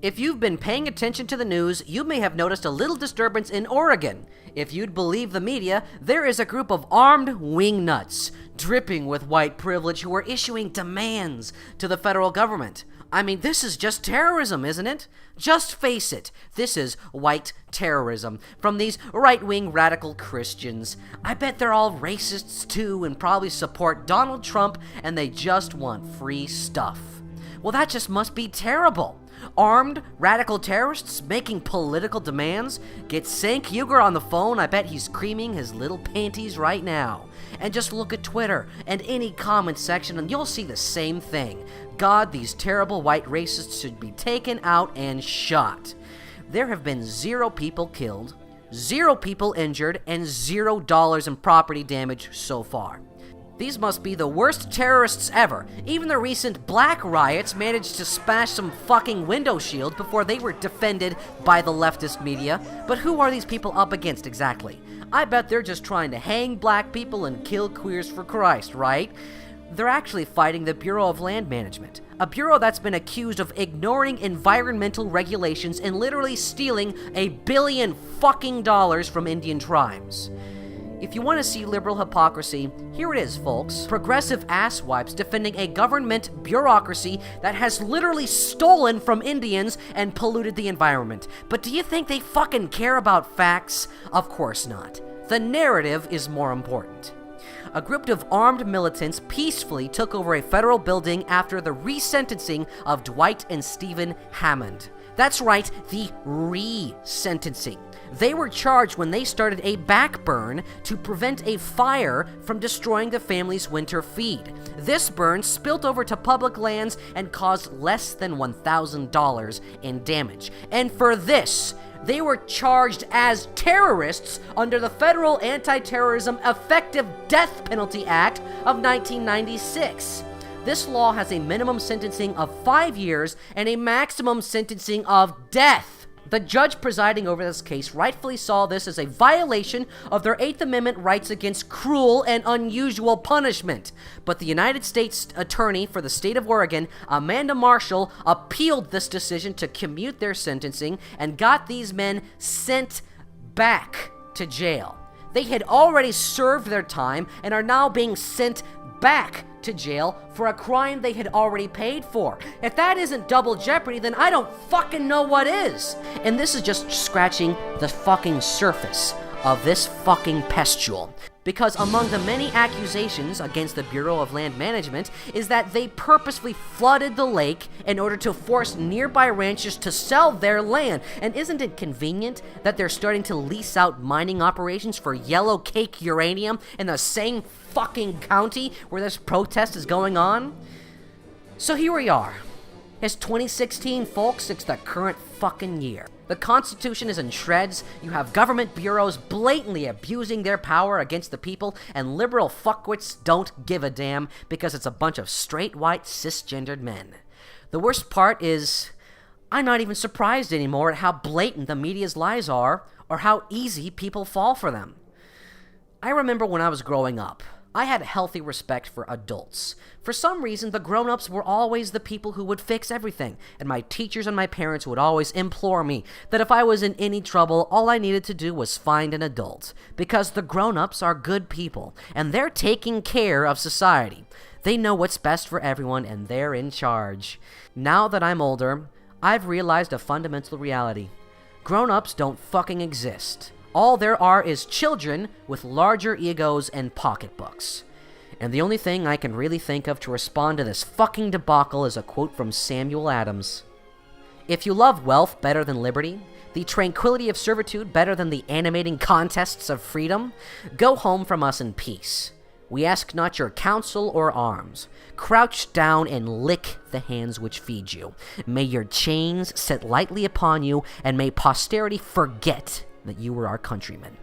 If you've been paying attention to the news, you may have noticed a little disturbance in Oregon. If you'd believe the media, there is a group of armed wingnuts, dripping with white privilege, who are issuing demands to the federal government. I mean, this is just terrorism, isn't it? Just face it, this is white terrorism from these right-wing radical Christians. I bet they're all racists too and probably support Donald Trump, and they just want free stuff. Well, that just must be terrible. Armed radical terrorists making political demands? Get Cenk Uygur on the phone, I bet he's creaming his little panties right now. And just look at Twitter and any comment section and you'll see the same thing. God, these terrible white racists should be taken out and shot. There have been 0 people killed, 0 people injured, and $0 in property damage so far. These must be the worst terrorists ever. Even the recent black riots managed to smash some fucking window shields before they were defended by the leftist media. But who are these people up against exactly? I bet they're just trying to hang black people and kill queers for Christ, right? They're actually fighting the Bureau of Land Management, a bureau that's been accused of ignoring environmental regulations and literally stealing $1 billion fucking dollars from Indian tribes. If you want to see liberal hypocrisy, here it is, folks. Progressive asswipes defending a government bureaucracy that has literally stolen from Indians and polluted the environment. But do you think they fucking care about facts? Of course not. The narrative is more important. A group of armed militants peacefully took over a federal building after the resentencing of Dwight and Stephen Hammond. That's right, the re-sentencing. They were charged when they started a backburn to prevent a fire from destroying the family's winter feed. This burn spilt over to public lands and caused less than $1,000 in damage. And for this, they were charged as terrorists under the Federal Anti-Terrorism Effective Death Penalty Act of 1996. This law has a minimum sentencing of 5 years and a maximum sentencing of death. The judge presiding over this case rightfully saw this as a violation of their 8th Amendment rights against cruel and unusual punishment. But the United States Attorney for the state of Oregon, Amanda Marshall, appealed this decision to commute their sentencing and got these men sent back to jail. They had already served their time and are now being sent back to jail for a crime they had already paid for. If that isn't double jeopardy, then I don't fucking know what is. And this is just scratching the fucking surface of this fucking pustule. Because among the many accusations against the Bureau of Land Management is that they purposely flooded the lake in order to force nearby ranchers to sell their land. And isn't it convenient that they're starting to lease out mining operations for yellow cake uranium in the same fucking county where this protest is going on? So here we are. It's 2016, folks. It's the current fucking year. The Constitution is in shreds, you have government bureaus blatantly abusing their power against the people, and liberal fuckwits don't give a damn because it's a bunch of straight, white, cisgendered men. The worst part is, I'm not even surprised anymore at how blatant the media's lies are, or how easy people fall for them. I remember when I was growing up, I had a healthy respect for adults. For some reason, the grown-ups were always the people who would fix everything, and my teachers and my parents would always implore me that if I was in any trouble, all I needed to do was find an adult, because the grown-ups are good people, and they're taking care of society. They know what's best for everyone, and they're in charge. Now that I'm older, I've realized a fundamental reality. Grown-ups don't fucking exist. All there are is children with larger egos and pocketbooks. And the only thing I can really think of to respond to this fucking debacle is a quote from Samuel Adams. If you love wealth better than liberty, the tranquility of servitude better than the animating contests of freedom, go home from us in peace. We ask not your counsel or arms. Crouch down and lick the hands which feed you. May your chains sit lightly upon you, and may posterity forget that you were our countrymen.